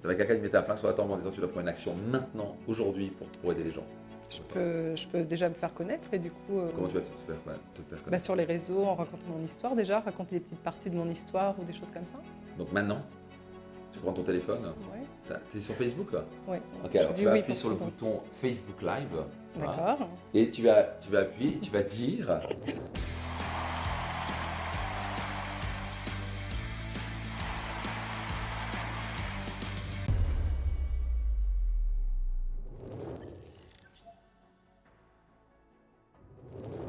T'avais quelqu'un qui mettait un flingue sur la tempe en disant tu dois prendre une action maintenant, aujourd'hui, pour aider les gens. Je peux déjà me faire connaître et du coup, Comment tu vas te faire connaître? bah, sur les réseaux, en racontant mon histoire déjà, raconter des petites parties de mon histoire ou des choses comme ça. Donc maintenant, tu prends ton téléphone, Ouais, t'es sur Facebook là? ouais. Ok, Je alors dis tu vas oui appuyer pour sur le tout, donc. bouton Facebook Live. Voilà. D'accord. Et tu vas appuyer, tu vas dire.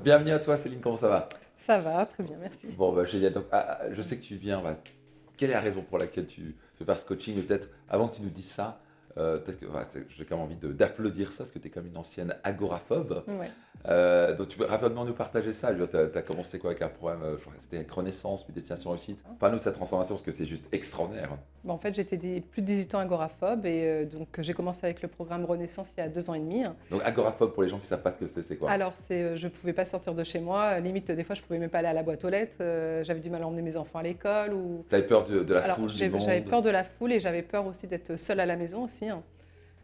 Bienvenue à toi Céline, comment ça va? Ça va, très bien, merci. Bon, bah, génial. Donc, je sais que tu viens. Quelle est la raison pour laquelle tu veux faire ce coaching? Et peut-être, avant que tu nous dises ça, peut-être que j'ai quand même envie d'applaudir ça, parce que tu es comme une ancienne agoraphobe. Ouais. Donc, tu peux rapidement nous partager ça. Tu as commencé quoi avec un programme, je crois que c'était avec Renaissance, puis Destination Réussite. Parle-nous de cette transformation, parce que c'est juste extraordinaire. Bon, en fait, j'étais plus de 18 ans agoraphobe et donc j'ai commencé avec le programme Renaissance il y a 2 ans et demi. Donc, agoraphobe, pour les gens qui ne savent pas ce que c'est quoi? Alors, je ne pouvais pas sortir de chez moi. Limite, des fois, je ne pouvais même pas aller à la boîte aux lettres. J'avais du mal à emmener mes enfants à l'école. Tu avais peur de la Alors, foule, du monde? j'avais peur de la foule et j'avais peur aussi d'être seule à la maison aussi.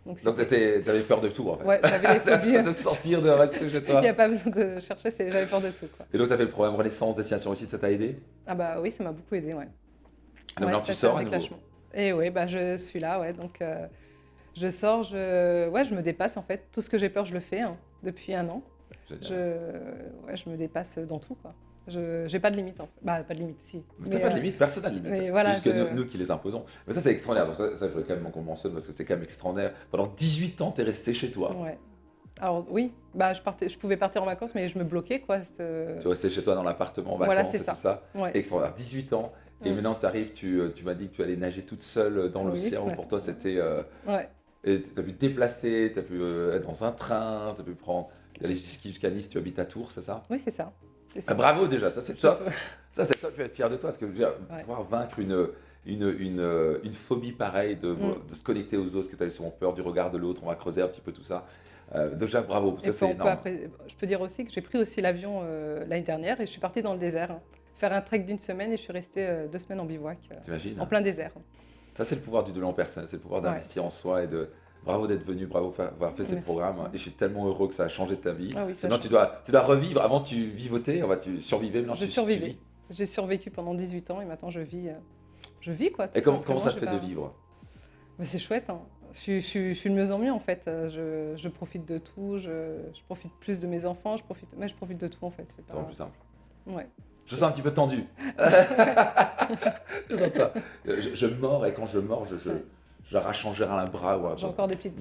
Donc, tu avais peur de tout en fait. Ouais, j'avais des phobies. De te sortir, de rester chez toi. Il n'y a pas besoin de chercher, j'avais peur de tout, quoi. Et donc, tu as fait le programme Renaissance, Destination Réussite, ça t'a aidé? Ah bah oui, ça m'a beaucoup aidé, ouais. Donc, maintenant, tu ça, c'est sors un à nouveau. déclenchement. Et oui, bah, je suis là, ouais. Donc, je sors, je me dépasse en fait. Tout ce que j'ai peur, je le fais depuis 1 an. Génial. Je me dépasse dans tout, quoi. Je n'ai pas de limite, en fait. Bah, pas de limite, si. Mais t'as pas de limite, personne n'a de limite. mais voilà, c'est juste que nous qui les imposons. Mais ça, c'est extraordinaire. Donc ça, je veux quand même qu'on mentionne parce que c'est quand même extraordinaire. Pendant 18 ans, t'es resté chez toi. Ouais. Alors oui, bah, je pouvais partir en vacances, mais je me bloquais, quoi. Tu restais chez toi dans l'appartement en vacances Voilà, c'est et ça. tout ça. Ouais. Extraordinaire. 18 ans. Et maintenant, tu arrives, tu m'as dit que tu allais nager toute seule dans Oui, l'océan. c'est Pour toi, c'était. Ouais. Et tu as pu te déplacer, tu as pu être dans un train, tu as pu aller jusqu'à Nice, tu habites à Tours, c'est ça? Oui, c'est ça. C'est ça. Ah, bravo déjà, ça c'est top. Ça c'est top, tu vas être fier de toi parce que je veux dire, Ouais. pouvoir vaincre une phobie pareille de se connecter aux autres, parce que tu as souvent peur du regard de l'autre, on va creuser un petit peu tout ça. Déjà bravo, parce Et que ça c'est énorme. après, je peux dire aussi que j'ai pris aussi l'avion l'année dernière et je suis partie dans le désert, faire un trek d'1 semaine et je suis restée 2 semaines en bivouac, T'imagines? en plein désert. Ça c'est le pouvoir du développement personnel, c'est le pouvoir d'investir en soi et de. Bravo d'être venu, bravo d'avoir fait ce Merci. programme. Et je suis tellement heureux que ça a changé ta vie. Ah oui, ça Maintenant change. tu dois revivre. Avant tu vivotais, tu survivais, maintenant Je tu survivais. vis. J'ai survécu pendant 18 ans et maintenant je vis quoi. Et tout comment ça te simplement, fait de vivre? Mais c'est chouette. Je suis de mieux en mieux en fait. Je profite de tout. Je profite plus de mes enfants. Je profite de tout en fait. C'est vraiment plus simple. Ouais. Je sens un petit peu tendu. Je mords et quand je mords, j'arrache en général un bras ou un. J'ai encore des petits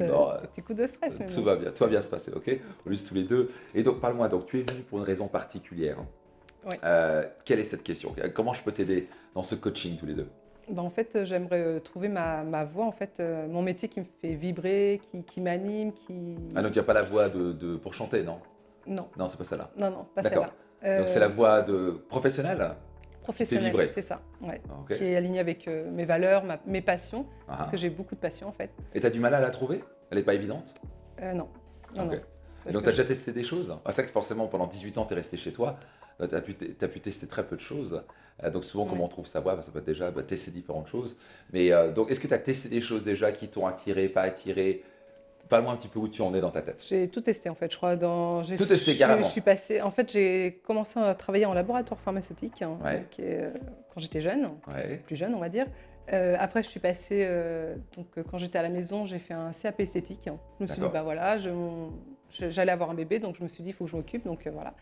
coups de stress. Mais Tout bon. va bien, tout va bien se passer, ok? On lise tous les deux. Et donc, parle-moi, donc tu es venu pour une raison particulière. Oui. Quelle est cette question? Comment je peux t'aider dans ce coaching tous les deux? Ben, en fait, j'aimerais trouver ma voie, en fait, mon métier qui me fait vibrer, qui m'anime, qui... Ah, donc il n'y a pas la voix pour chanter, non? Non, Non, c'est pas celle-là. non, pas D'accord. celle-là. Donc c'est la voix professionnelle? Professionnelle, vibrer. c'est ça, ouais. Ok. Qui est alignée avec mes valeurs, mes passions, Ah. parce que j'ai beaucoup de passions, en fait. Et tu as du mal à la trouver? Elle n'est pas évidente? Non, Ok. non. Et Parce donc que tu as déjà testé des choses? C'est vrai que forcément pendant 18 ans tu es resté chez toi, tu as pu tester très peu de choses. Donc souvent Ouais. comment on trouve sa voie, ça peut être déjà tester différentes choses. Mais donc est-ce que tu as testé des choses déjà qui t'ont attiré, pas attiré? Parle-moi un petit peu où tu en es dans ta tête. J'ai tout testé, en fait, je crois. Tout testé, carrément. Je suis passée... En fait, j'ai commencé à travailler en laboratoire pharmaceutique Ouais. donc, quand j'étais jeune, Ouais. plus jeune, on va dire. Après, je suis passée, quand j'étais à la maison, j'ai fait un CAP esthétique. Je me suis dit, D'accord. bah voilà, j'allais avoir un bébé, donc je me suis dit, il faut que je m'occupe, donc voilà.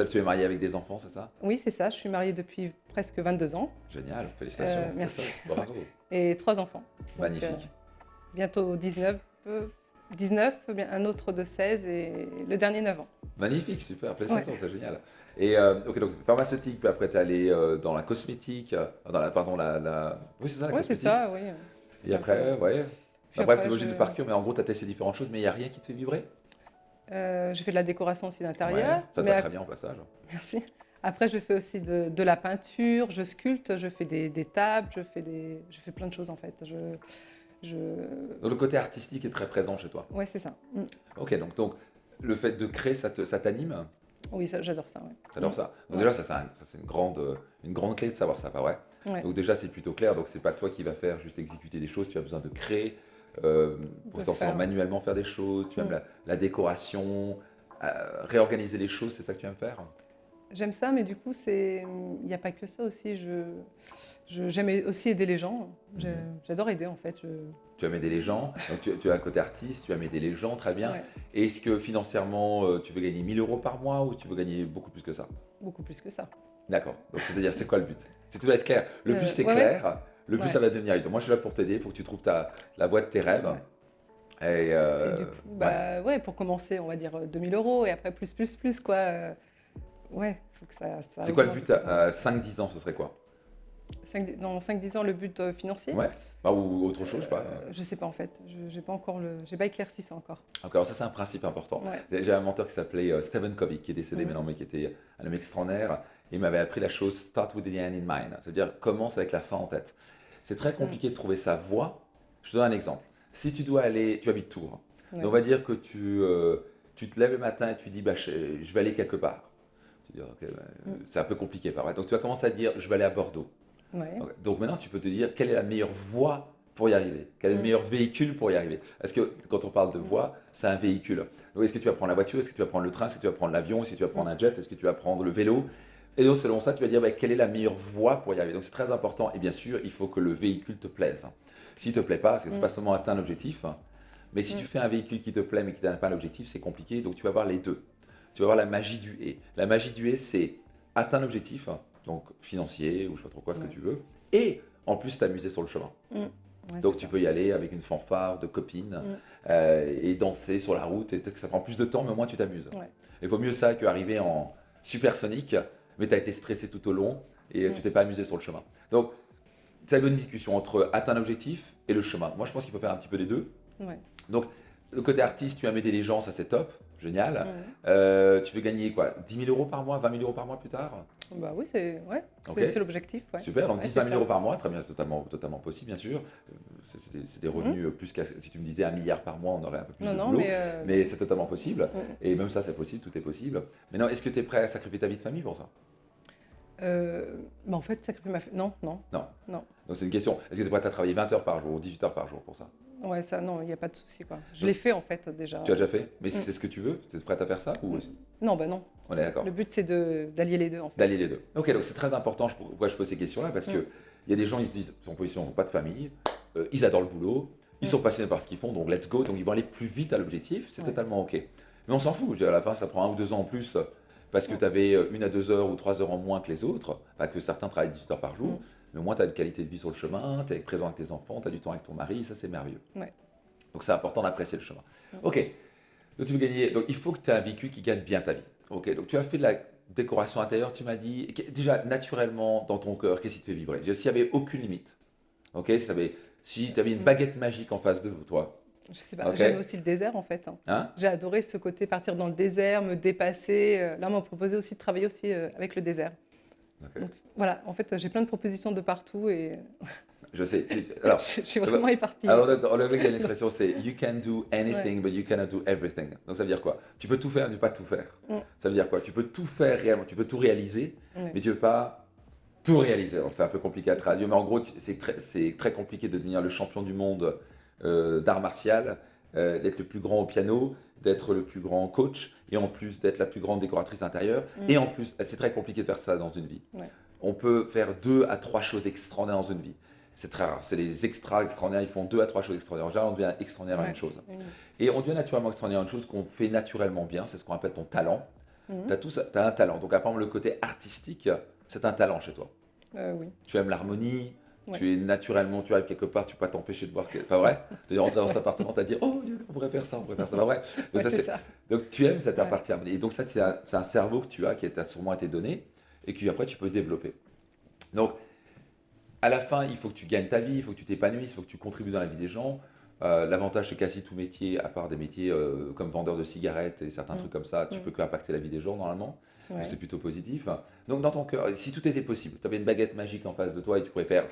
Tu es marié avec des enfants, c'est ça? Oui, c'est ça, je suis mariée depuis presque 22 ans Génial, félicitations. c'est merci. ça. Bravo. et 3 enfants. Donc, Magnifique. Bientôt 19, un autre de 16 et le dernier 9 ans. Magnifique, super, félicitations, c'est génial. Et ok, donc pharmaceutique, puis après tu es allé dans la cosmétique, pardon, oui c'est ça la Oui, c'est cosmétique. ça, oui. Et après, ouais. Puis Après, tu après, es obligé de parcours, mais en gros, tu as testé différentes choses, mais il n'y a rien qui te fait vibrer? J'ai fait de la décoration aussi d'intérieur. Ouais, ça te va très bien au passage. Merci. Après, je fais aussi de la peinture, je sculpte, je fais des tables, je fais plein de choses en fait. Donc le côté artistique est très présent chez toi. Ouais, c'est ça. Ok, donc le fait de créer, ça t'anime? Oui, j'adore ça, ouais. T'adores ça. Donc Ouais. déjà, ça, c'est une grande clé de savoir ça, pas vrai? Ouais, Donc déjà, c'est plutôt clair. Donc c'est pas toi qui vas faire juste exécuter des choses. Tu as besoin de créer, euh, de potentiellement faire. manuellement faire des choses. Tu aimes Mm. la décoration, réorganiser les choses. C'est ça que tu aimes faire? J'aime ça, mais du coup, il n'y a pas que ça aussi. J'aime aussi aider les gens. Mhm. J'adore aider, en fait. Tu aimes aider les gens. Donc tu as un côté artiste. Tu aimes aider les gens, très bien. Ouais, Et est-ce que financièrement, tu veux gagner 1 000 € par mois ou tu veux gagner beaucoup plus que ça? beaucoup plus que ça. D'accord. Donc c'est-à-dire, c'est quoi le but? C'est tout va être clair. Le plus c'est Ouais, ouais, clair, le plus ouais, ça va devenir évident. Moi, je suis là pour t'aider. Il faut que tu trouves la voie de tes rêves. ouais. Et Et du coup, ouais. bah ouais, pour commencer, on va dire 2 000 € et après plus, quoi. Ouais, faut que ça C'est quoi le augmente, but que ça à augmente. 5-10 ans? Ce serait quoi? Dans 5-10 ans, le but financier, Ouais. Bah, ou autre chose, je sais pas. je sais pas en fait. J'ai pas éclairci ça encore. Encore, ça, c'est un principe important. Ouais. J'ai un mentor qui s'appelait Stephen Covey, qui est décédé Mhm. maintenant, mais qui était un homme extraordinaire. Il m'avait appris la chose start with the end in mind. C'est-à-dire, commence avec la fin en tête. C'est très Mhm. compliqué de trouver sa voie. Je te donne un exemple. Si tu dois aller, tu habites Tours. Donc, Ouais. on va dire que tu te lèves le matin et tu dis, bah, je vais aller quelque part. Tu dis, ok, bah, Mhm. c'est un peu compliqué, pas vrai? Donc, tu vas commencer à dire, je vais aller à Bordeaux. Ouais. Donc maintenant, tu peux te dire quelle est la meilleure voie pour y arriver, quel est le Mhm. meilleur véhicule pour y arriver. Parce que quand on parle de Mhm. voie, c'est un véhicule. Donc est-ce que tu vas prendre la voiture, est-ce que tu vas prendre le train, est-ce que tu vas prendre l'avion, est-ce que tu vas prendre un jet, est-ce que tu vas prendre le vélo? Et donc selon ça, tu vas dire bah, quelle est la meilleure voie pour y arriver. Donc c'est très important. Et bien sûr, il faut que le véhicule te plaise. S'il ne te plaît pas, parce que c'est Mhm. pas seulement atteindre l'objectif, mais si tu Mhm. fais un véhicule qui te plaît mais qui n'atteint pas l'objectif, c'est compliqué. Donc tu vas voir les deux. Tu vas voir la magie du et. La magie du et, c'est atteindre l'objectif, donc financier ou je sais pas trop quoi, ce que Ouais. tu veux, et en plus t'amuser sur le chemin. Mhm. Ouais, Donc c'est tu ça. peux y aller avec une fanfare de copines Mhm. et danser sur la route. Et peut-être que ça prend plus de temps, mais au moins tu t'amuses. Ouais. Il vaut mieux ça qu'arriver en supersonique, mais tu as été stressé tout au long et tu Mhm. t'es pas amusé sur le chemin. Donc c'est une bonne discussion entre atteindre l'objectif et le chemin. Moi je pense qu'il faut faire un petit peu des deux. Ouais. Donc le côté artiste, tu aimes aider les gens, ça c'est top, génial. Mhm. Tu veux gagner quoi? 10 000 € par mois, 20 000 € par mois plus tard? Bah oui, ouais, Ok. c'est l'objectif, ouais. Super, donc Ouais, 10-20 c'est 000 ça. € par mois, très bien, c'est totalement possible, bien sûr. C'est des Mhm. revenus plus qu'à. Si tu me disais 1 milliard par mois, on aurait un peu plus Non, de non, boulot, mais mais c'est totalement possible. mhm. Et même ça, c'est possible, tout est possible. Maintenant, est-ce que tu es prêt à sacrifier ta vie de famille pour ça? Bah en fait, sacrifier Non, non, Non. non. Donc c'est une question. Est-ce que tu es prêt à travailler 20 heures par jour ou 18 heures par jour pour ça? Ouais, ça, non, il n'y a pas de souci, quoi. Je Donc, l'ai fait, en fait, déjà. tu as déjà fait? Mais Mm. c'est ce que tu veux? Tu es prête à faire ça ou... Mm. Non, bah non. On est d'accord. Le but, c'est d'allier les deux, en fait. D'allier les deux. Ok, donc c'est très important. Pourquoi je pose ces questions-là? Parce que Mm. il y a des gens, ils se disent, ils sont en position, pas de famille, ils adorent le boulot, ils Mm. sont passionnés par ce qu'ils font, donc let's go, donc ils vont aller plus vite à l'objectif, c'est Ouais. totalement ok. Mais on s'en fout, je veux dire, à la fin, ça prend 1 ou 2 ans en plus parce que Mm. tu avais 1 à 2 heures ou 3 heures en moins que les autres, enfin que certains travaillent 18 heures par jour, Mm. mais au moins tu as une qualité de vie sur le chemin, tu es présent avec tes enfants, tu as du temps avec ton mari, ça c'est merveilleux. Ouais. Donc c'est important d'apprécier le chemin. Mm. Ok, donc tu veux gagner, donc il faut que tu aies un véhicule qui gagne bien ta vie. Ok, donc tu as fait de la décoration intérieure, tu m'as dit, déjà naturellement dans ton cœur, qu'est-ce qui te fait vibrer? S'il n'y avait aucune limite, ok, si tu avais une Mm. baguette magique en face de toi, Je sais pas, ok, j'aime aussi le désert, en fait, hein. hein? J'ai adoré ce côté partir dans le désert, me dépasser. Là, on m'a proposé aussi de travailler aussi avec le désert. Ok. Donc voilà, en fait, j'ai plein de propositions de partout et Je sais. Alors, je suis vraiment éparpillée, alors quoi. en anglais, il y a une expression, c'est you can do anything, Ouais. but you cannot do everything. Donc ça veut dire quoi? Tu peux tout faire, mais tu peux pas tout faire. Mm. Ça veut dire quoi? Tu peux tout faire réellement, tu peux tout réaliser, Ouais. mais tu peux pas tout réaliser. Donc c'est un peu compliqué à traduire, mais en gros, c'est très compliqué de devenir le champion du monde d'art martial, d'être le plus grand au piano, d'être le plus grand coach, et en plus d'être la plus grande décoratrice intérieure. Mm. Et en plus, c'est très compliqué de faire ça dans une vie. Ouais. On peut faire 2 à 3 choses extraordinaires dans une vie. C'est très rare. C'est les extras extraordinaires. Ils font 2 à 3 choses extraordinaires. En général, on devient extraordinaire à Ouais. une chose. Mm. Et on devient naturellement extraordinaire à une chose qu'on fait naturellement bien. C'est ce qu'on appelle ton talent. Mhm. Tu as un talent. Donc, par exemple, le côté artistique, c'est un talent chez toi. Oui. Tu aimes l'harmonie. Ouais. Tu es naturellement, tu arrives quelque part, tu peux pas t'empêcher de voir. Pas vrai? Tu es rentré dans cet appartement, tu as dit, oh, Dieu, on pourrait faire ça, on pourrait faire ça. Pas vrai? Donc, Ouais, ça, c'est ça. donc, tu aimes cette Ouais. partie harmonie. Et donc, ça, c'est un cerveau que tu as, qui t'a sûrement été donné et que après, tu peux développer. Donc, à la fin, il faut que tu gagnes ta vie, il faut que tu t'épanouisses, il faut que tu contribues dans la vie des gens. L'avantage, c'est quasi tout métier, à part des métiers comme vendeur de cigarettes et certains Mm. trucs comme ça, tu Mm. peux que impacter la vie des gens normalement. Ouais. Donc c'est plutôt positif. Donc dans ton cœur, si tout était possible, tu avais une baguette magique en face de toi et tu pourrais faire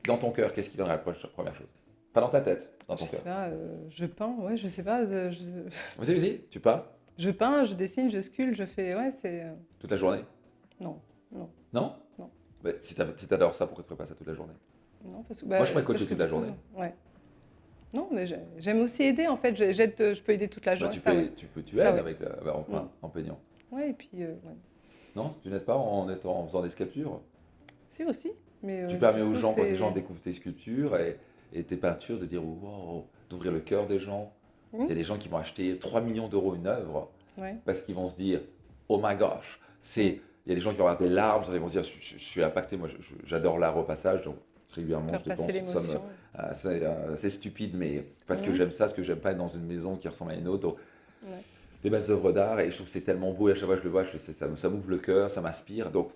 dans ton cœur, qu'est-ce qui viendrait la première chose? Pas dans ta tête, dans Je ton sais cœur. pas, je peins, ouais, je sais pas. Vas-y, tu peins. Je peins, je dessine, je sculpte, je fais. Ouais, c'est. Toute la journée? Non, non, Non? non, Mais si t'adores ça, pourquoi tu ferais pas ça toute la journée? non, parce que, Moi, je pourrais parce coacher que toute du la coup, journée. ouais. Non, mais j'aime aussi aider en fait. J'aide, je peux aider toute la Bah, journée, ça, ouais. tu Ça, aides ouais. avec, Mm. en peignant. Ouais, et puis, ouais. Non? Tu n'aides pas en faisant des sculptures? Si aussi, mais Tu du permets aux coup, gens, quand les gens c'est. découvrent tes sculptures et tes peintures, de dire wow, d'ouvrir le cœur des gens. Il y a Mm. des gens qui vont acheter 3 millions d'euros une œuvre Ouais. parce qu'ils vont se dire oh my gosh. Mm. Il y a des gens qui vont avoir des larmes, ils vont se dire je suis impacté. Moi, j'adore l'art au passage, donc régulièrement, Faire je passer dépense une somme l'émotion. assez stupide, mais parce que Mm. j'aime ça, ce que j'aime pas être dans une maison qui ressemble à une autre. Donc, Ouais. des belles œuvres d'art, et je trouve que c'est tellement beau, et à chaque fois que je le vois, ça m'ouvre le cœur, ça m'inspire. Donc,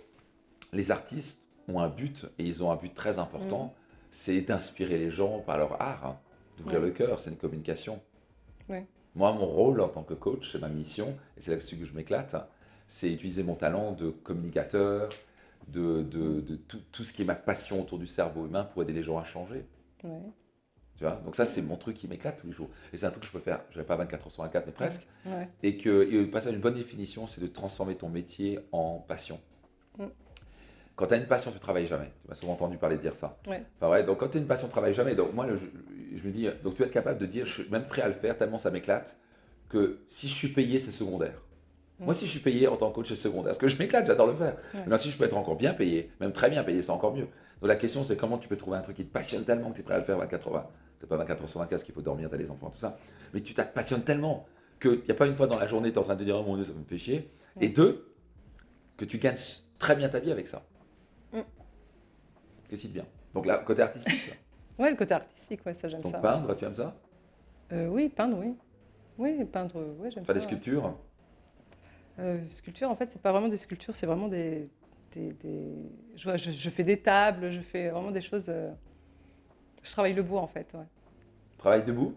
les artistes ont un but, et ils ont un but très Mm. important, c'est d'inspirer les gens par leur art, hein, d'ouvrir Ouais. le cœur, c'est une communication. Ouais. Moi, mon rôle en tant que coach, c'est ma mission, et c'est là-dessus que je m'éclate, hein, c'est utiliser mon talent de communicateur, Mm. de tout ce qui est ma passion autour du cerveau humain pour aider les gens à changer. Ouais. Tu vois, donc ça, c'est mon truc qui m'éclate tous les jours. Et c'est un truc que je peux faire, je dirais pas 24 heures sur 24, mais Ouais. presque. Ouais. Et passer à une bonne définition, c'est de transformer ton métier en passion. Mm. Quand tu as une passion, tu travailles jamais. Tu m'as souvent entendu parler de dire ça. Ouais. Enfin, ouais, donc quand tu as une passion, tu travailles jamais. Donc moi, je me dis, donc tu vas être capable de dire, je suis même prêt à le faire tellement ça m'éclate, que si je suis payé, c'est secondaire. Moi, Mm. si je suis payé en tant que coach, c'est secondaire. Parce que je m'éclate, j'adore le faire. Ouais. Mais si je peux être encore bien payé, même très bien payé, c'est encore mieux. Donc la question, c'est comment tu peux trouver un truc qui te passionne tellement que tu es prêt à le faire 24 heures. C'est pas 24 heures sur 24 parce qu'il faut dormir, t'as les enfants, tout ça. Mais tu te passionnes tellement qu'il n'y a pas une fois dans la journée, tu es en train de te dire, oh mon Dieu, ça me fait chier. Et Mm. deux, que tu gagnes très bien ta vie avec ça. Mm. Qu'est-ce qui te vient? Donc là, côté artistique. Là. Ouais, le côté artistique, ouais, ça j'aime Donc ça. peindre, tu aimes ça? Oui, peindre, oui. Oui, peindre, ouais, j'aime Faire ça. des sculptures? Sculpture, en fait, c'est pas vraiment des sculptures, c'est vraiment je fais des tables, je fais vraiment des choses. Je travaille le bois, en fait, ouais. Travail debout?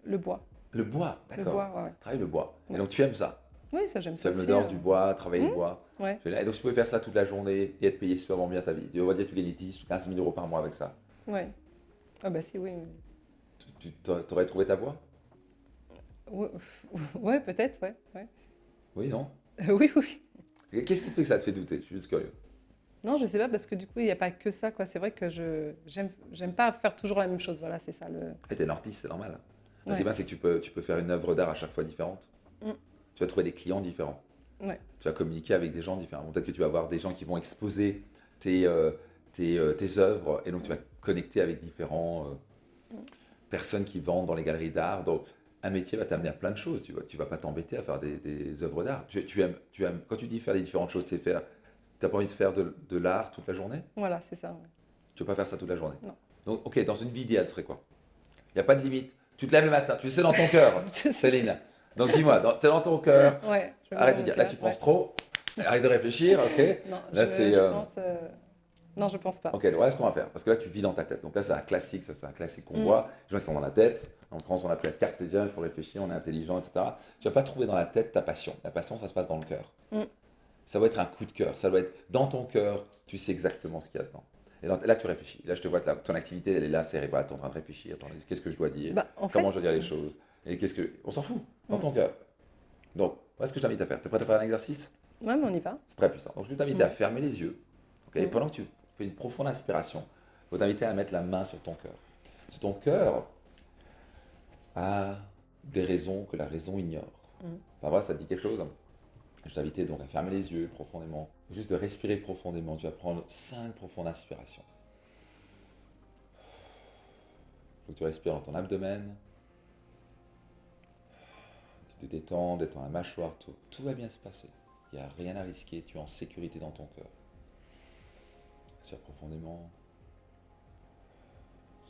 Le bois. Le bois, Le d'accord. bois, ouais, ouais. Travail le bois. Et Ouais. donc tu aimes ça? Oui, ça, j'aime Tu ça aimes aussi. l'odeur du bois, travailler le Hmm. bois. Ouais, Et donc tu pouvais faire ça toute la journée et être payé super bien ta vie. On va dire que tu gagnais 10 ou 15 000 euros par mois avec ça. ouais. Ah bah si, oui. Tu aurais trouvé ta voie? Ouais, ouais, peut-être, ouais. Ouais. Oui, non? Oui, oui. Et qu'est-ce qui te fait que ça te fait douter? Je suis juste curieux. Non, je sais pas, parce que du coup, il n'y a pas que ça, quoi. C'est vrai que j'aime pas faire toujours la même chose. Voilà, c'est ça le. Et t'es un artiste, c'est normal. Ce qui est Ouais. bien, c'est que tu peux faire une œuvre d'art à chaque fois différente. Mm. Tu vas trouver des clients différents. Ouais. Tu vas communiquer avec des gens différents. Peut-être que tu vas avoir des gens qui vont exposer tes œuvres et donc tu vas connecter avec différentes personnes qui vendent dans les galeries d'art. Donc un métier va t'amener à plein de choses. Tu vas pas t'embêter à faire des œuvres d'art. Tu aimes, quand tu dis faire des différentes choses, c'est faire. Tu n'as pas envie de faire de l'art toute la journée? Voilà, c'est ça. Ouais. Tu veux pas faire ça toute la journée? Non. Donc, ok, dans une vie idéale, ce serait quoi? Il n'y a pas de limite. Tu te lèves le matin, tu le sais dans ton cœur, Je sais. Céline. Donc dis-moi, t'es dans ton cœur, Ouais. Je me arrête mets de dans dire, mon là tu cœur, penses trop, arrête de réfléchir, ok? ouais. Non, Là c'est. je pense. Non, je pense pas. Ok, voilà ce qu'on va faire, parce que là tu vis dans ta tête. Donc là c'est un classique, ça c'est un classique qu'on Mm. voit. Les gens ils sont dans la tête. En France on appelle être cartésien, il faut réfléchir, on est intelligent, etc. Tu vas pas trouver dans la tête ta passion. La passion ça se passe dans le cœur. Mm. Ça doit être un coup de cœur, ça doit être dans ton cœur, tu sais exactement ce qu'il y a dedans. Et là tu réfléchis. Là je te vois que ton activité elle est là cérébrale, tu es en train de réfléchir. Attends, qu'est-ce que je dois dire? Bah, en Comment fait, je dois dire les choses? Et qu'est-ce que. On s'en fout, dans Mm. ton cœur. Donc, voilà ce que je t'invite à faire. Tu es prêt à faire un exercice? ouais, mais on y va. C'est très puissant. Donc, je vais t'inviter Mm. à fermer les yeux. Ok. Et Mm. pendant que tu fais une profonde inspiration, je vais t'inviter à mettre la main sur ton cœur. Sur ton cœur a des raisons que la raison ignore. Mm. Enfin, voilà, ça te dit quelque chose? Je vais t'inviter donc à fermer les yeux profondément. Juste de respirer profondément. Tu vas prendre 5 profondes inspirations. Donc, tu respires dans ton abdomen. Tu te détends la mâchoire, tout va bien se passer. Il n'y a rien à risquer, tu es en sécurité dans ton cœur. Respire profondément.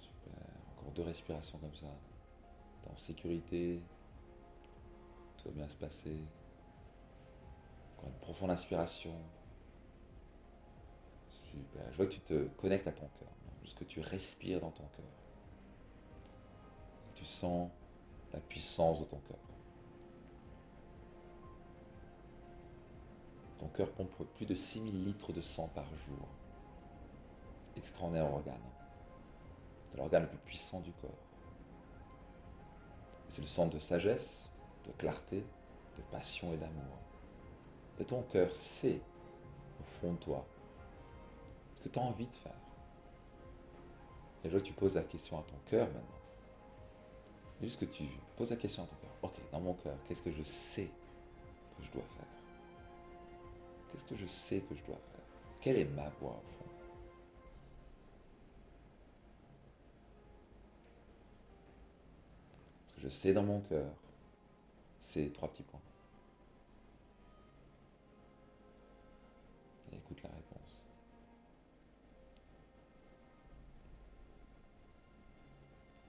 Super. Encore 2 respirations comme ça. Tu es en sécurité. Tout va bien se passer. Encore une profonde inspiration. Super. Je vois que tu te connectes à ton cœur. Juste que tu respires dans ton cœur. Et tu sens la puissance de ton cœur. Ton cœur pompe plus de 6000 litres de sang par jour. Extraordinaire organe. C'est l'organe le plus puissant du corps. C'est le centre de sagesse, de clarté, de passion et d'amour. Et ton cœur sait, au fond de toi, ce que tu as envie de faire. Et là, tu poses la question à ton cœur maintenant. Juste que tu poses la question à ton cœur. Ok, dans mon cœur, qu'est-ce que je sais que je dois faire? Qu'est-ce que je sais que je dois faire? Quelle est ma voie au fond? Ce que je sais dans mon cœur, c'est 3 petits points. Et écoute la réponse.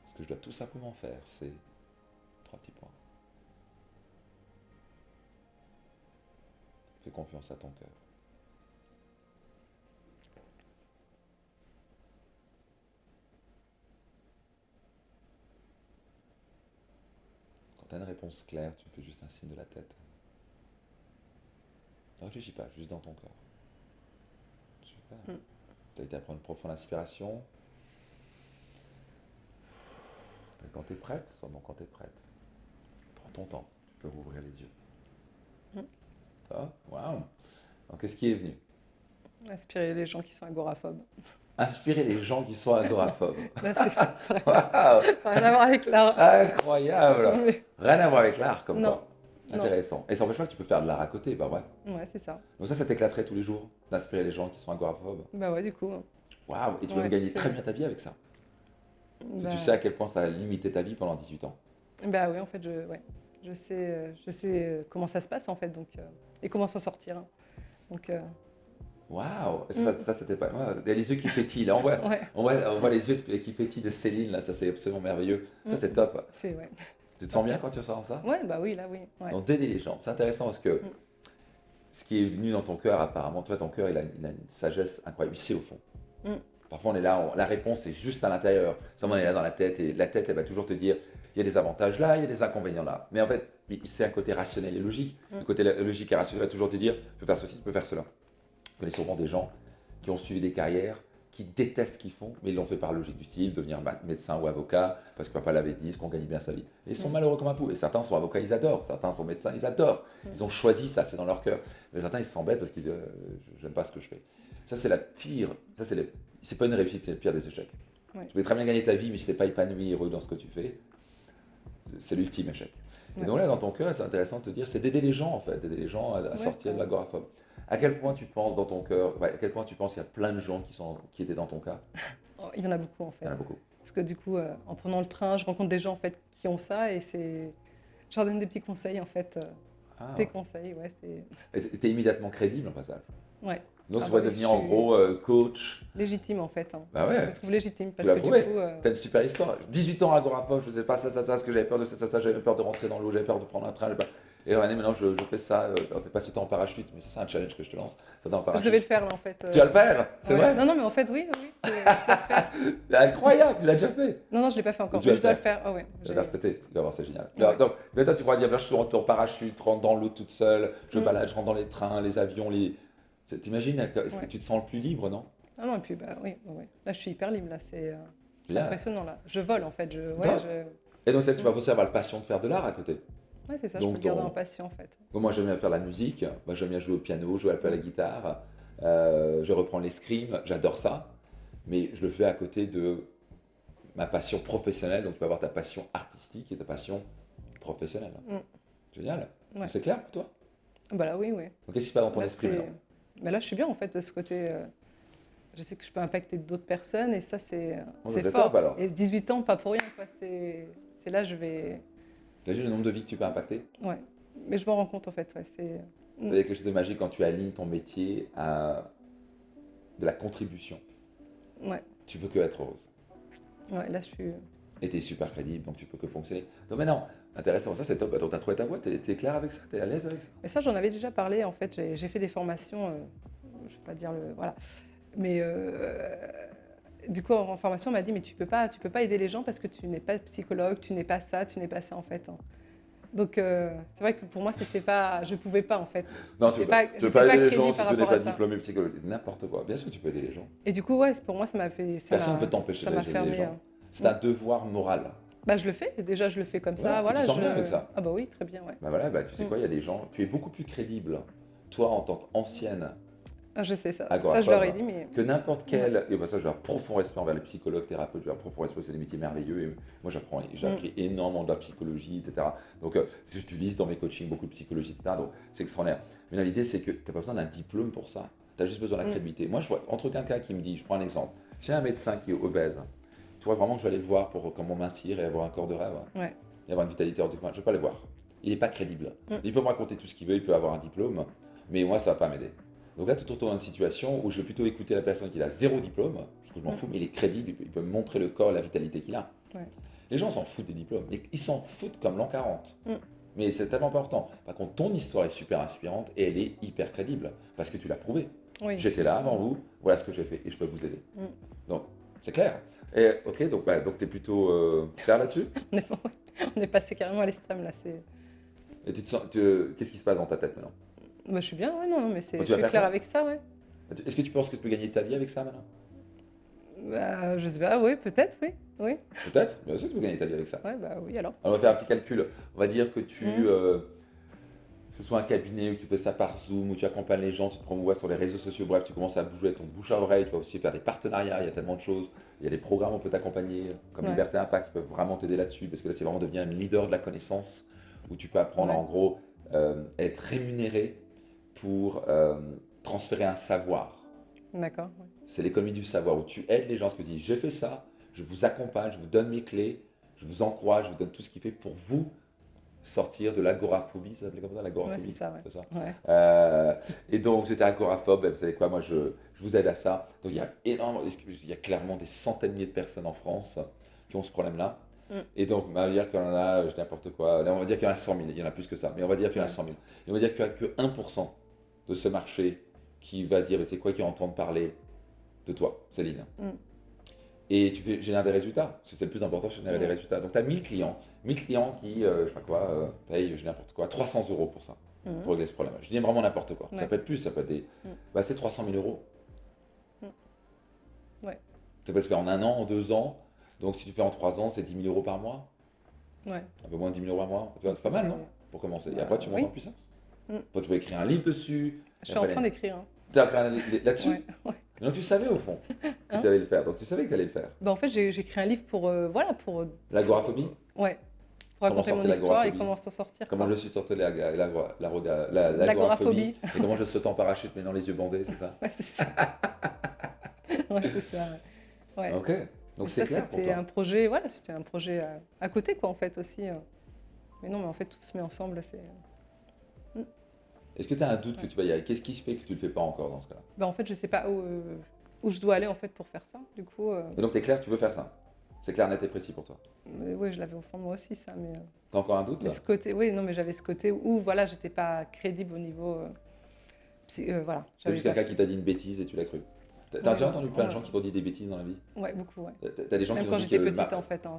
Ce que je dois tout simplement faire, c'est 3 petits points. Fais confiance à ton cœur. Quand tu as une réponse claire, tu me fais juste un signe de la tête. Ne réfléchis pas, juste dans ton cœur. Super. Tu as été à prendre une profonde inspiration. Et quand tu es prête, seulement quand tu es prête, prends ton temps, tu peux rouvrir les yeux. Ça va? Waouh! Donc, qu'est-ce qui est venu? Inspirer les gens qui sont agoraphobes. Inspirer les gens qui sont agoraphobes. Là, ça Waouh! n'a rien à voir avec l'art. Incroyable! Mais- Rien à voir avec l'art, comme Non. quoi. Intéressant. Et ça n'empêche pas que tu peux faire de l'art à côté, bah ouais. Ouais, c'est ça. Donc ça t'éclaterait tous les jours, d'inspirer les gens qui sont agoraphobes. Bah ouais, du coup. Waouh! Et tu vas Ouais, gagner c'est très vrai. bien ta vie avec ça. Bah, Tu sais à quel point ça a limité ta vie pendant 18 ans. bah oui, en fait, je sais comment ça se passe, en fait, donc, et comment s'en sortir, hein. Donc, Waouh! Ça c'était pas. Ouais, il y a les yeux qui pétillent là. ouais, On voit les yeux qui pétillent de Céline là, ça c'est absolument merveilleux. Ça c'est Mm. top. c'est ouais. Tu te sens bien quand tu ressens ça? Ouais, bah oui, là, oui. Ouais. Donc d'aider les gens, c'est intéressant parce que ce qui est venu dans ton cœur apparemment, toi ton cœur il a une sagesse incroyable, il sait au fond. Mm. Parfois on est là, la réponse est juste à l'intérieur. Souvent on est là dans la tête et la tête elle va toujours te dire il y a des avantages là, il y a des inconvénients là. Mais en fait c'est un côté rationnel et logique. Le côté logique et rationnel va toujours te dire tu peux faire ceci, tu peux faire cela. Je connais souvent des gens qui ont suivi des carrières, qui détestent ce qu'ils font, mais ils l'ont fait par logique du style, devenir médecin ou avocat, parce que papa l'avait dit, qu'on gagne bien sa vie. Et ils sont malheureux comme un pou. Et certains sont avocats, ils adorent. Certains sont médecins, ils adorent. Ils ont choisi ça, c'est dans leur cœur. Mais certains, ils s'embêtent parce qu'ils disent, j'aime pas ce que je fais. Ça, c'est la pire. Ça, c'est pas une réussite, c'est le pire des échecs. Ouais. Tu peux très bien gagner ta vie, mais si t'es pas épanoui, heureux dans ce que tu fais, c'est l'ultime échec. Et Ouais. donc là, dans ton cœur, c'est intéressant de te dire, c'est d'aider les gens, en fait, d'aider les gens à sortir de l'agoraphobe. À quel point tu penses dans ton cœur, à quel point tu penses qu'il y a plein de gens qui étaient dans ton cas? Oh, il y en a beaucoup, en fait. Il y en a beaucoup. Parce que du coup, en prenant le train, je rencontre des gens, en fait, qui ont ça, et c'est... Je leur donne des petits conseils, en fait. Ah. Des conseils, ouais, c'est... Et t'es immédiatement crédible en passage. Ouais. Donc Ah tu bah vas oui, devenir je en suis- gros coach. Légitime, en fait, hein. Bah Je ouais, me trouve légitime, parce l'as que prouvé. du coup... T'as une super histoire. 18 ans agoraphobe, je faisais pas ça, ce que j'avais peur de ça, j'avais peur de rentrer dans l'eau, j'avais peur de prendre un train. Et maintenant je fais ça. T'es pas sauté en parachute, mais ça c'est un challenge que je te lance. Ça en Je parachute. devais le faire, là, en fait. Tu vas le faire, c'est Ouais. vrai? Non, non, mais en fait, oui, je dois le faire. C'est incroyable, tu l'as déjà fait. Non, non, je ne l'ai pas fait encore, Tu vas mais le je dois le faire. faire. Ah ouais. Je vais faire cet été, tu vas voir, c'est génial. Ouais. Donc, maintenant tu pourras dire, je suis en parachute, rentre dans l'eau toute seule, je Mm. balade, je rentre dans les trains, les avions, T'imagines, est-ce que Ouais. tu te sens le plus libre, non? Ah non, et puis, bah oui, ouais, ouais. Là, je suis hyper libre, là, c'est Bien. impressionnant, là. Je vole, en fait, Top. Et donc, tu vas aussi avoir la passion de faire de l'art à côté. Ouais, c'est ça, Donc, je peux le garder en passion, en fait. Moi, j'aime bien faire la musique, moi, j'aime bien jouer au piano, jouer un peu à la guitare, je reprends l'escrime, j'adore ça, mais je le fais à côté de ma passion professionnelle, donc tu peux avoir ta passion artistique et ta passion professionnelle. Mm. Génial. Ouais. C'est clair pour toi? Bah là, oui, oui. Donc, qu'est-ce qui se passe dans ton Là, esprit c'est- maintenant? Mais là, je suis bien, en fait, de ce côté... Je sais que je peux impacter d'autres personnes, et ça, c'est Oh, c'est c'est fort. top, alors. Et 18 ans, pas pour rien, quoi. C'est là, je vais... Tu as vu le nombre de vies que tu peux impacter? Ouais. Mais je m'en rends compte, en fait, ouais, c'est... Il y a quelque chose de magique quand tu alignes ton métier à de la contribution. Ouais, Tu peux que être heureuse. ouais, là, je suis... Et tu es super crédible, donc tu peux que fonctionner. Donc maintenant, intéressant, ça c'est top. Attends, tu as trouvé ta voie, tu es clair avec ça, tu es à l'aise avec ça? Mais ça, j'en avais déjà parlé, en fait. J'ai fait des formations, je ne vais pas dire le... Voilà. Mais du coup, en formation, on m'a dit, mais tu peux pas aider les gens parce que tu n'es pas psychologue, tu n'es pas ça, en fait, hein. Donc, c'est vrai que pour moi, c'était pas... Je pouvais pas, en fait. Non, tu J'étais peux pas, tu peux j'étais pas aider les crédible gens si par tu n'es rapport à pas ça. diplômé psychologue, n'importe quoi. Bien sûr, tu peux aider les gens. Et du coup, ouais, pour moi, ça m'a fait... Personne ne peut t'empêcher ça m'a d'aider les fermé. gens. C'est un devoir moral. Bah, je le fais, déjà je le fais comme Voilà, ça, et tu voilà, te sens bien avec ça. ah bah oui, très bien, ouais. Bah voilà, bah tu sais Mmh. quoi, il y a des gens, tu es beaucoup plus crédible, toi en tant qu'ancienne Ah, je sais ça. Ça, je leur ai agoraphobe, dit, mais que n'importe ouais. quel, et bah ça j'ai un profond respect envers les psychologues, thérapeutes, j'ai un profond respect, c'est des métiers merveilleux, et moi j'ai Mmh. appris énormément de la psychologie, etc. Donc j'utilise dans mes coachings beaucoup de psychologie, etc. Donc c'est extraordinaire. Mais là, l'idée c'est que tu n'as pas besoin d'un diplôme pour ça, tu as juste besoin de la Mmh. crédibilité. Moi je vois, entre quelqu'un qui me dit, je prends un exemple, si un médecin qui est obèse, tu vois vraiment que je vais aller le voir pour comment mincir et avoir un corps de rêve, Ouais. et avoir une vitalité hors du commun, je ne vais pas le voir. Il n'est pas crédible. Mmh. Il peut me raconter tout ce qu'il veut, il peut avoir un diplôme, mais moi, ça ne va pas m'aider. Donc là, tu te retrouves dans une situation où je vais plutôt écouter la personne qui a zéro diplôme, parce que je m'en Mmh. fous, mais il est crédible, il peut me montrer le corps, la vitalité qu'il a. Ouais. Les gens s'en foutent des diplômes, ils s'en foutent comme l'an 40. Mmh. Mais c'est tellement important. Par contre, ton histoire est super inspirante et elle est hyper crédible, parce que tu l'as prouvé. Oui. J'étais là avant vous, voilà ce que j'ai fait, et je peux vous aider. Mmh. Donc, c'est clair. Et ok, donc, donc tu es plutôt clair là-dessus. On est passé carrément à l'extrême là. Et tu te sens, qu'est-ce qui se passe dans ta tête maintenant? Bah, je suis bien, ouais, non, mais Bon, je tu vas suis faire claire ça? avec ça, ouais. Est-ce que tu penses que tu peux gagner ta vie avec ça maintenant? Bah, je sais pas, oui, peut-être, oui. Oui, Peut-être, bien sûr que tu peux gagner ta vie avec ça. ouais, bah oui, alors. Alors, on va faire un petit calcul. On va dire que Mmh. ce soit un cabinet où tu fais ça par Zoom, où tu accompagnes les gens, tu te promouvois sur les réseaux sociaux, bref, tu commences à bouger ton bouche à oreille, tu vas aussi faire des partenariats, il y a tellement de choses. Il y a des programmes où on peut t'accompagner, comme Ouais. Liberté Impact, qui peuvent vraiment t'aider là-dessus, parce que là, c'est vraiment devenir un leader de la connaissance, où tu peux apprendre, Ouais. en gros, être rémunéré pour transférer un savoir. D'accord. Ouais. C'est l'économie du savoir, où tu aides les gens, ce que tu dis, j'ai fait ça, je vous accompagne, je vous donne mes clés, je vous encourage, je vous donne tout ce qu'il fait pour vous sortir de l'agoraphobie, ça s'appelait comme ça, Ouais, l'agoraphobie, c'est ça, ouais. c'est ça. Ouais. Et donc j'étais agoraphobe, et vous savez quoi, moi je vous aide à ça. Donc il y a énormément, il y a clairement des centaines de milliers de personnes en France qui ont ce problème-là. Mm. Et donc on va dire qu'il y en a, je dis n'importe quoi, là on va dire qu'il y en a 100 000, il y en a plus que ça, mais on va dire qu'il y en a Ouais. 100 000. Et on va dire qu'il n'y a que 1% de ce marché qui va dire, c'est quoi qui entend parler de toi, Céline. Mm. Et tu génères des résultats, parce que c'est le plus important, c'est générer des Mm. résultats. Donc tu as 1000 clients qui, je sais pas quoi, payent, je dis n'importe quoi, 300 euros pour ça, Mhm. pour régler ce problème. Je dis vraiment n'importe quoi. Ça Ouais. peut être plus, ça peut être des. Mm. Bah, c'est 300 000 euros. Ouais. Ça peut se faire en 1 an, en 2 ans. Donc si tu fais en 3 ans, c'est 10 000 euros par mois. Ouais. Un peu moins de 10 000 euros par mois. Tu vois, c'est pas mal, non? Pour commencer. Et Bah, après, tu montes oui. en puissance. Mm. Après, tu peux écrire un livre dessus. Je suis en train d'écrire, hein. Tu as écrit un livre là-dessus? Ouais. Ouais. Donc tu savais au fond que Hein? tu allais le faire. Donc tu savais que tu allais le faire. Bah, en fait, j'ai écrit un livre pour, voilà, pour, L'agoraphobie? ouais, pour Comment raconter mon sortir histoire et l'agoraphobie? comment s'en sortir, Comment quoi. je suis sorti de l'agoraphobie L'agoraphobie. et comment je saute en parachute mais dans les yeux bandés, c'est ça? Ouais, c'est ça. Ouais, c'est ça. Ouais. Ok, Et donc ça, c'est clair pour c'était toi. un projet, voilà, c'était un projet à côté, quoi, en fait, aussi. Mais non, mais en fait, tout se met ensemble. Est-ce que tu as un doute que tu vas y aller? Qu'est-ce qui se fait que tu ne le fais pas encore dans ce cas-là? Bah, en fait, je sais pas où je dois aller, en fait, pour faire ça. Du coup, Et donc tu es clair, tu veux faire ça? C'est clair, net et précis pour toi. oui, je l'avais au fond de moi aussi, ça. Tu as encore un doute Mais là? ce côté, oui, non, mais j'avais ce côté où, voilà, j'étais pas crédible au niveau. Voilà. Tu as juste quelqu'un qui t'a dit une bêtise et tu l'as cru. T'as Ouais, déjà entendu plein de ouais. gens qui t'ont dit des bêtises dans la vie? Ouais, beaucoup, ouais. T'as des gens Même qui quand t'ont dit j'étais que petite, en fait, hein,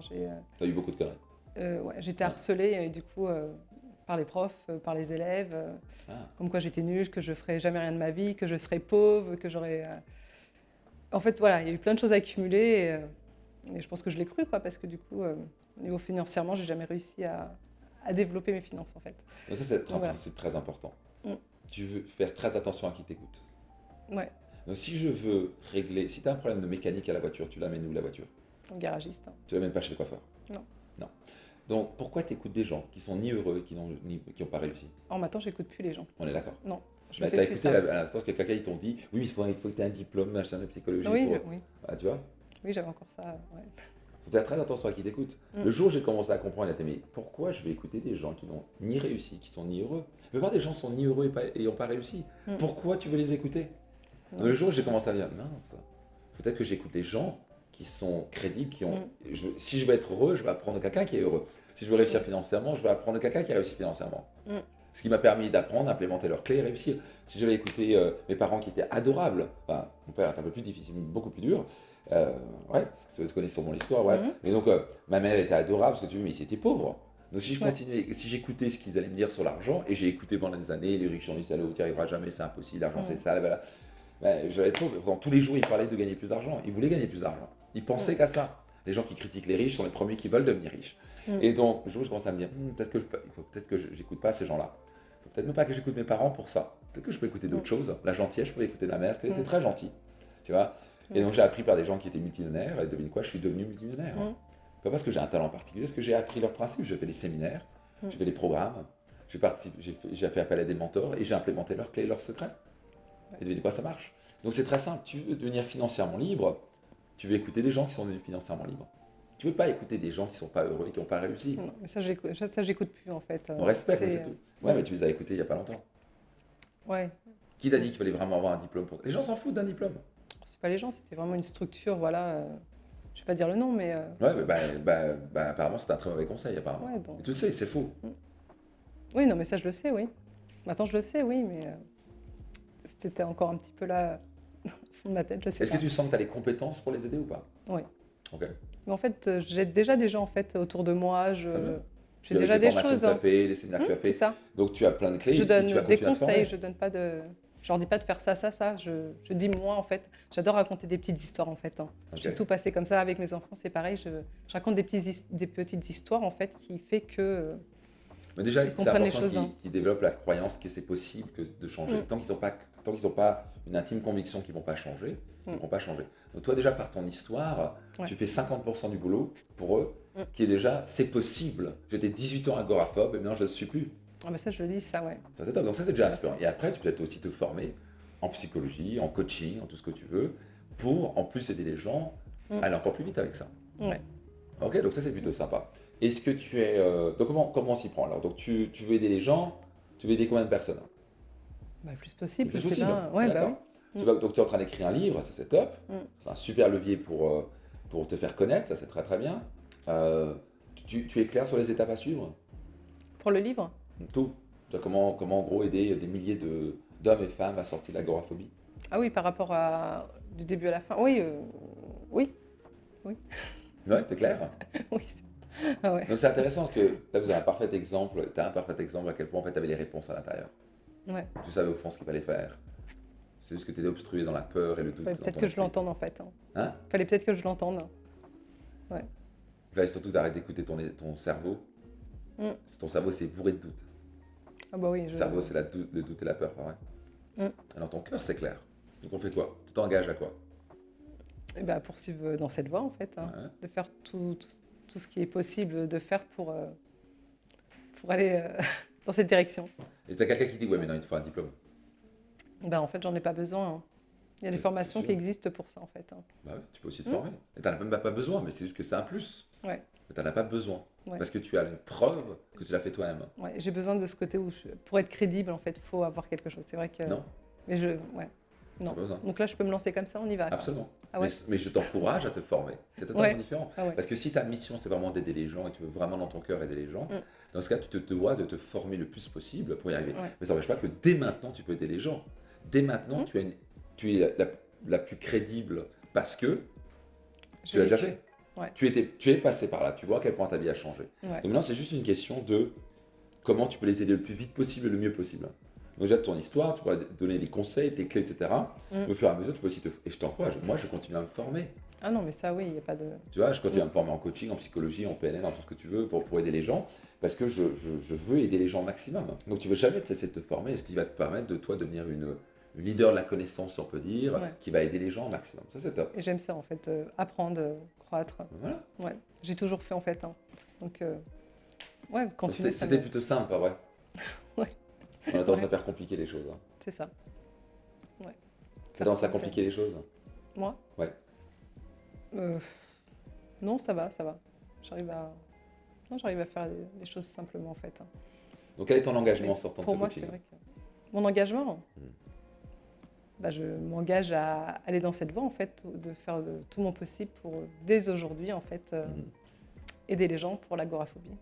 t'as eu beaucoup de conneries. ouais, j'étais harcelée, et du coup, par les profs, par les élèves, Ah. comme quoi j'étais nulle, que je ferais jamais rien de ma vie, que je serais pauvre, que j'aurais. En fait, voilà, il y a eu plein de choses accumulées, et je pense que je l'ai cru, quoi, parce que du coup, au niveau financièrement, j'ai jamais réussi à développer mes finances, en fait. Donc ça, c'est un Voilà. principe très important. Mm. Tu veux faire très attention à qui t'écoute. Ouais, Donc si je veux régler, si tu as un problème de mécanique à la voiture, tu l'amènes où la voiture? en garagiste, hein. Tu l'amènes pas chez le coiffeur? Non. Non. Donc pourquoi tu écoutes des gens qui sont ni heureux et qui n'ont pas réussi? En maintenant, j'écoute plus les gens. On est d'accord? Non, je Bah, ne t'as fais plus écouté ça. à l'instant que quelqu'un ils t'ont dit oui, mais il faut que tu aies un diplôme, machin, de psychologie. Oui, pour... oui, Ah, tu vois? oui, j'avais encore ça. Ouais. Faut faire très attention à qui t'écoute. Mm. Le jour où j'ai commencé à comprendre, il a mais pourquoi je vais écouter des gens qui n'ont ni réussi, qui sont ni heureux? La plupart des gens sont ni heureux et n'ont pas réussi. Mm. Pourquoi tu veux les écouter? Non. Le jour où j'ai commencé à dire mince, peut-être que j'écoute les gens qui sont crédibles, qui ont. Si je veux être heureux, je vais apprendre quelqu'un qui est heureux. Si je veux réussir financièrement, je vais apprendre quelqu'un qui a réussi financièrement. Mm. Ce qui m'a permis d'apprendre, d'implémenter leurs clés et réussir. Si j'avais écouté mes parents qui étaient adorables, enfin, mon père est un peu plus difficile, beaucoup plus dur. Ouais, tu connais sûrement l'histoire, bref. Mhm. Mais donc, ma mère était adorable, parce que tu veux, mais ils étaient pauvres. Donc, si je Ouais. continuais, si j'écoutais ce qu'ils allaient me dire sur l'argent, et j'ai écouté pendant des années, les riches ont dit, salaud, tu n'y arriveras jamais, c'est impossible, l'argent c'est sale, voilà. Ben, je vais être pauvre. Pourtant, tous les jours, ils parlaient de gagner plus d'argent. Ils voulaient gagner plus d'argent. Ils pensaient qu'à ça. Les gens qui critiquent les riches sont les premiers qui veulent devenir riches. Et donc, le jour où je commence à me dire, il faut peut-être que j'écoute pas ces gens-là. Il faut peut-être même pas que j'écoute mes parents pour ça. Peut-être que je peux écouter d'autres choses. La gentillesse, je peux écouter ma mère, parce qu'elle était très gentille. Tu vois. Et donc, j'ai appris par des gens qui étaient multimillionnaires. Et devine quoi, je suis devenu multimillionnaire. Pas parce que j'ai un talent particulier, parce que j'ai appris leurs principes. J'ai fait des séminaires, j'ai fait des programmes, j'ai fait appel à des mentors et j'ai implémenté leurs clés, leurs secrets. Et devinez quoi, ça marche. Donc c'est très simple, tu veux devenir financièrement libre, tu veux écouter des gens qui sont devenus financièrement libres. Tu ne veux pas écouter des gens qui ne sont pas heureux et qui n'ont pas réussi. Non, mais ça, j'écoute plus en fait. On respecte, mais c'est tout. Ouais, mais tu les as écoutés il n'y a pas longtemps. Ouais. Qui t'a dit qu'il fallait vraiment avoir un diplôme pour... Les gens s'en foutent d'un diplôme. C'est pas les gens, c'était vraiment une structure, voilà. Je vais pas dire le nom, mais. Ouais, mais apparemment c'est un très mauvais conseil, apparemment. Ouais, donc... Et tu le sais, c'est faux. Oui, non, mais ça je le sais, oui. Maintenant je le sais, oui, mais c'était encore un petit peu là, au fond de ma tête, je sais Est-ce pas. que tu sens que tu as les compétences pour les aider ou pas? Oui. Ok. Mais en fait, j'aide déjà des gens en fait autour de moi. J'ai Tu as déjà les des formations choses. que tu as fait, les séminaires que tu as fait. C'est ça. Donc tu as plein de clés Je et donne tu vas des continuer à te former. conseils, je donne pas de. Je leur dis pas de faire ça, ça, ça. Je dis moi en fait. J'adore raconter des petites histoires en fait. J'ai tout passé comme ça avec mes enfants, c'est pareil. Je raconte des petites histoires en fait qui fait que. Mais déjà, Ils c'est comprennent les important choses, qu'ils développent la croyance que c'est possible de changer. Tant qu'ils n'ont pas une intime conviction qu'ils ne vont pas changer, ils ne vont pas changer. Donc toi, déjà, par ton histoire, tu fais 50% du boulot pour eux, qui est déjà, c'est possible. J'étais 18 ans agoraphobe et maintenant je ne le suis plus. Ah bah ça, je le dis, ça, ouais. Ça, c'est top. Donc ça, c'est déjà inspirant. Et après, tu peux peut-être aussi te former en psychologie, en coaching, en tout ce que tu veux, pour en plus aider les gens à aller encore plus vite avec ça. Ouais. Ok, donc ça, c'est plutôt sympa. Est-ce que tu es... donc comment on s'y prend alors? Donc tu veux aider les gens, tu veux aider combien de personnes? Bah, le plus possible, Le plus c'est possible. bien. Ouais, bah oui. Donc tu es en train d'écrire un livre, ça c'est top. C'est un super levier pour te faire connaître, ça c'est très très bien. Tu es clair sur les étapes à suivre? Pour le livre? Tout. Comment en gros aider des milliers d'hommes et femmes à sortir de l'agoraphobie? Ah oui, par rapport du début à la fin. Oui, oui. Ouais, t'es clair? Oui. Ah ouais. Donc c'est intéressant parce que là vous avez un parfait exemple, tu as un parfait exemple à quel point en fait tu avais les réponses à l'intérieur. Ouais. Tu savais au fond ce qu'il fallait faire. C'est juste que tu étais obstrué dans la peur et le doute. Fallait peut-être que je l'entende en fait. Hein? Fallait peut-être que je l'entende. Ouais. Il fallait surtout d'arrêter d'écouter ton cerveau. Ton cerveau c'est bourré de doutes. Ah bah oui. Le cerveau c'est le doute et la peur, pas vrai? Alors ton cœur c'est clair. Donc on fait quoi? Tu t'engages à quoi? Et bah poursuivre dans cette voie en fait. De faire tout ce qui est possible de faire pour aller dans cette direction. Et tu as quelqu'un qui dit ouais mais non il te faut un diplôme. Bah en fait j'en ai pas besoin. Il y a des formations qui existent pour ça en fait. Bah ouais, tu peux aussi te former. Et tu n'en as même pas besoin, mais c'est juste que c'est un plus. Ouais. Mais tu n'en as pas besoin. Ouais. Parce que tu as une preuve que tu l'as fait toi-même. Ouais, j'ai besoin de ce côté où pour être crédible en fait il faut avoir quelque chose. C'est vrai que. Non. Mais non. Donc là je peux me lancer comme ça, on y va. Absolument. Ah ouais. Mais je t'encourage à te former. C'est totalement différent. Ah ouais. Parce que si ta mission c'est vraiment d'aider les gens et tu veux vraiment dans ton cœur aider les gens, dans ce cas tu te dois de te former le plus possible pour y arriver. Ouais. Mais ça n'empêche pas que dès maintenant tu peux aider les gens. Dès maintenant tu es la plus crédible parce que tu l'as déjà fait. Ouais. Tu es passé par là, tu vois à quel point ta vie a changé. Ouais. Donc maintenant c'est juste une question de comment tu peux les aider le plus vite possible et le mieux possible. Donc déjà de ton histoire, tu pourras donner des conseils, tes clés, etc. Au fur et à mesure, tu peux aussi et je t'encourage. Moi, je continue à me former. Ah non, mais ça, oui, il n'y a pas de... Tu vois, je continue à me former en coaching, en psychologie, en PNL, en tout ce que tu veux pour aider les gens, parce que je veux aider les gens au maximum. Donc tu ne veux jamais cesser de te former, ce qui va te permettre de toi devenir une leader de la connaissance, si on peut dire, qui va aider les gens au maximum. Ça, c'est top. Et j'aime ça, en fait, apprendre, croître. Voilà. Ouais, j'ai toujours fait, en fait. Donc, ouais, continuer. C'était plutôt simple, pas vrai? Ouais. On a tendance à faire compliquer les choses. C'est ça. Ouais. Tu as tendance à compliquer les choses? Moi? Ouais. Non, ça va. J'arrive à faire les choses simplement, en fait. Donc quel est ton engagement en sortant de ce coaching? Pour moi, coaching? c'est vrai que... Mon engagement je m'engage à aller dans cette voie, en fait, de faire tout mon possible pour, dès aujourd'hui, en fait, aider les gens pour l'agoraphobie.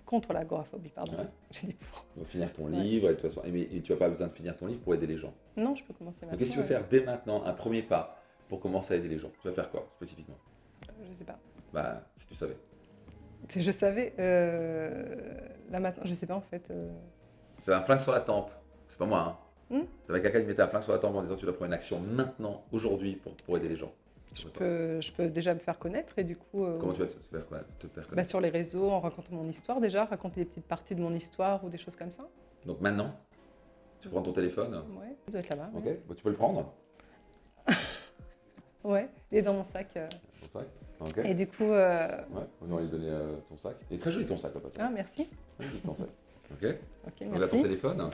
Contre l'agoraphobie, pardon. Ouais. J'ai dit pour. Donc finir ton livre, et de toute façon, et tu n'as pas besoin de finir ton livre pour aider les gens. Non, je peux commencer maintenant. Donc qu'est-ce que tu veux faire dès maintenant, un premier pas pour commencer à aider les gens? Tu vas faire quoi spécifiquement? Je sais pas. Bah, si tu savais. Si je savais, là maintenant, je sais pas en fait. C'est un flingue sur la tempe. C'est pas moi, hein. T'avais quelqu'un qui mettait un flingue sur la tempe en disant tu dois prendre une action maintenant, aujourd'hui, pour aider les gens. Je peux déjà me faire connaître et du coup, Comment tu vas te faire connaître? sur les réseaux, en racontant mon histoire déjà, raconter des petites parties de mon histoire ou des choses comme ça. Donc maintenant, tu prends ton téléphone. Ouais, il doit être là-bas. Ok, Ouais. bah, tu peux le prendre. Ouais, il est dans mon sac. Ton sac. Ok. Et du coup, Ouais, on va lui donner ton sac. Il est très joli ton sac, au passage. ah merci. Ouais, joli ton sac. Ok. Ok, Donc là, ton merci. téléphone.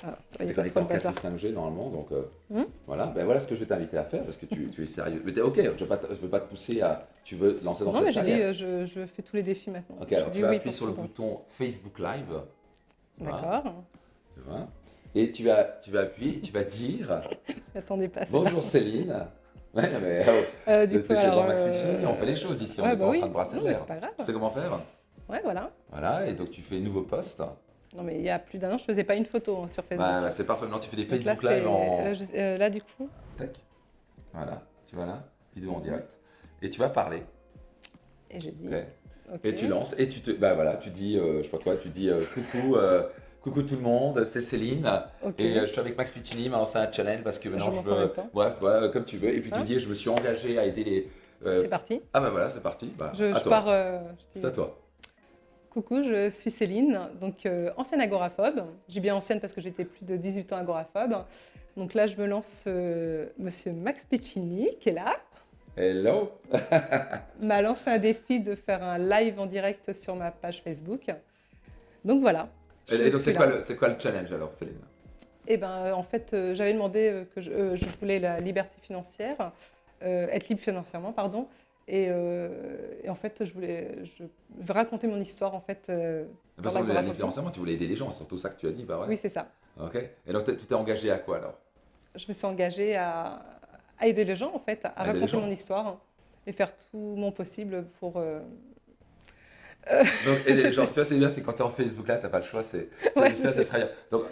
Ah, ça va, Tu il es y a pas connecté trop en de 4 ou bazar. 5G normalement, donc Hmm. voilà. Ben voilà ce que je vais t'inviter à faire parce que tu es sérieux. Mais t'es ok, je veux pas te pousser à. Tu veux te lancer dans Non, cette mais j'ai dit, carrière. je fais tous les défis maintenant. Ok, J'ai alors dit tu vas oui appuyer pour sur le tout. bouton Facebook Live. Voilà, D'accord. tu vois. Et tu vas appuyer et tu vas dire J'attendais pas celle-là. bonjour Céline. Ouais, non, mais Du coup, t'es chez alors, Max Fitchini, on fait les choses ici, on ouais, n'est bah pas en oui. train de brasser Non, de mais l'air. c'est pas grave. Tu sais comment faire? Ouais, voilà. Voilà, et donc tu fais nouveau post. Non, mais il y a plus d'un an, je faisais pas une photo hein, sur Facebook. Bah, c'est parfait. Maintenant, tu fais des Donc là, Facebook Live en. là, du coup, Tac. Voilà, tu vas là, vidéo en direct. Et tu vas parler. et je dis, Ok. ok. Et tu lances, et bah voilà, tu dis, je sais pas quoi, tu dis coucou tout le monde, c'est Céline. Ok. Et je suis avec Max Piccini, m'a lancé un challenge parce que maintenant je montre en veux. même temps. Bref, voilà, comme tu veux. Et puis tu Hein dis, je me suis engagé à aider les. C'est parti. Ah bah voilà, c'est parti. Bah, Je à toi. pars. Je dis, C'est à toi. coucou, je suis Céline, donc ancienne agoraphobe. J'ai bien ancienne parce que j'étais plus de 18 ans agoraphobe. Donc là, je me lance Monsieur Max Piccini, qui est là, Hello. m'a lancé un défi de faire un live en direct sur ma page Facebook. Donc voilà. Et Je donc suis là. c'est quoi le challenge alors, Céline? Eh ben, en fait, j'avais demandé que je voulais la liberté financière, être libre financièrement, pardon. Et en fait, je voulais raconter mon histoire en fait. De toute façon, financièrement, tu voulais aider les gens, c'est surtout ça que tu as dit, bah ouais. Oui, c'est ça. Ok. Et donc tu t'es engagé à quoi alors? Je me suis engagée à aider les gens en fait, à Aider les raconter gens. mon histoire et faire tout mon possible pour. Donc, et Je genre, sais. tu vois, c'est bien, c'est quand t'es en Facebook là, t'as pas le choix, Ouais, je c'est sais. très bien. Donc,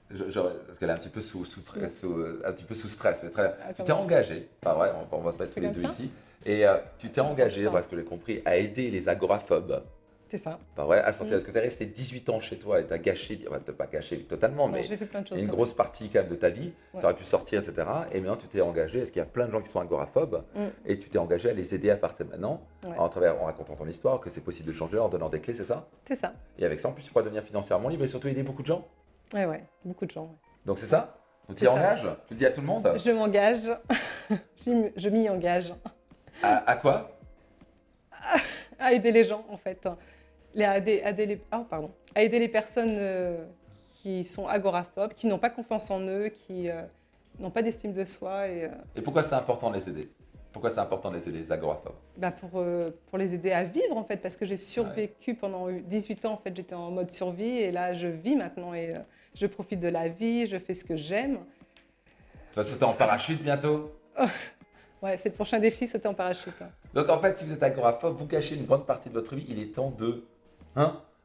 parce qu'elle est un petit peu un petit peu sous stress, mais très bien. Ah, Tu quand t'es même. engagé, pas vrai, on va se mettre tous les comme deux ça ici, et tu t'es engagé, pas. parce que j'ai compris, à aider les agoraphobes, C'est ça. pas vrai, à sortir, Mm. parce que t'es resté 18 ans chez toi et t'as gâché, enfin, t'as pas gâché totalement, Non, mais j'ai fait plein de choses. une quand grosse partie quand même de ta vie, Ouais. tu aurais pu sortir, etc. Et maintenant, tu t'es engagé, parce qu'il y a plein de gens qui sont agoraphobes, même. et tu t'es engagé à les aider à partir de maintenant, Ouais. en racontant ton histoire, que c'est possible de changer, en donnant des clés, c'est ça? C'est ça. Et avec ça, en plus, tu pourras devenir financièrement libre et surtout aider beaucoup de gens. Ouais, beaucoup de gens. Ouais. Donc c'est ça? Donc tu C'est t'y ça. engages? Tu le dis à tout le monde? Je m'engage. Je m'y engage À quoi? à aider les gens en fait. À aider les personnes qui sont agoraphobes, qui n'ont pas confiance en eux, qui n'ont pas d'estime de soi et Et pourquoi c'est important de les aider? Pourquoi c'est important de les aider, les agoraphobes? pour les aider à vivre en fait, parce que j'ai survécu pendant 18 ans en fait, j'étais en mode survie et là je vis maintenant et je profite de la vie, je fais ce que j'aime. Tu vas sauter en parachute bientôt? Ouais, c'est le prochain défi, sauter en parachute. Hein. Donc en fait, si vous êtes agoraphobe, vous gâchez une grande partie de votre vie, il est temps de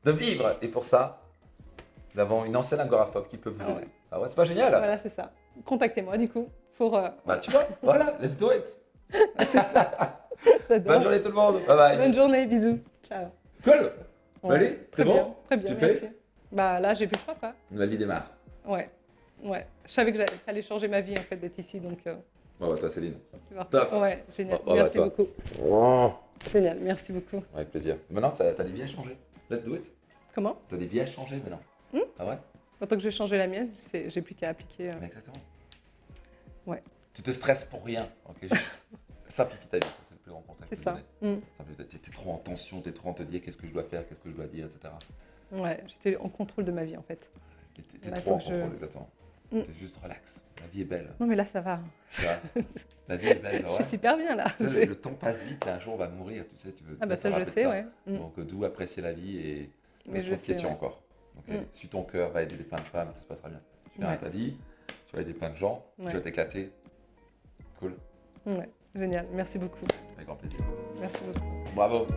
vivre. Et pour ça, nous avons une ancienne agoraphobe qui peut vous Ah aider. ouais. Ah ouais, c'est pas génial? Voilà, c'est ça. Contactez-moi du coup pour. Bah tu vois, voilà, let's do it. J'adore. Bonne journée tout le monde, bye bye. Bonne journée, bisous. Ciao. Cool. Ouais, Allez, c'est très bon? bien, très bien, Tu fais? merci. Bah là, j'ai plus le choix quoi. Nouvelle vie démarre. Ouais, ouais. Je savais que ça allait changer ma vie en fait d'être ici, donc Bon, bah toi Céline. c'est parti. Top. Ouais, génial. Bon, bah, Merci toi. beaucoup. Génial, merci beaucoup. Avec plaisir. Maintenant, t'as des vies à changer. Let's do it. Comment? T'as des vies à changer maintenant. Ah ouais? Maintenant que j'ai changé la mienne, j'ai plus qu'à appliquer. Mais exactement. Ouais. Tu te stresses pour rien. Ok, juste simplifie ta vie. Ça, c'est le plus grand conseil que C'est je peux ça. te donner. T'es trop en tension, t'es trop en te dire qu'est-ce que je dois faire, qu'est-ce que je dois dire, etc. Ouais, j'étais en contrôle de ma vie en fait. Et T'es Là, trop en faut que contrôle, exactement. Mm. T'es juste relax. La vie est belle. Non mais là ça va. Tu vois. La vie est belle. Je ouais. suis super bien là. Tu sais, le temps passe vite, et un jour on va mourir, tu sais. Tu veux Ah bah te ça je rappeler de sais, ouais. Donc d'où apprécier la vie et Mais pose je trop de sais, questions ouais. encore. Donc Mm. suis ton cœur, va aider plein de femmes, tout se passera bien. Tu verras Ouais. ta vie, tu vas aider plein de gens, Ouais. tu vas t'éclater. Cool, Ouais, génial. Merci beaucoup. avec grand plaisir. Merci beaucoup. Bravo.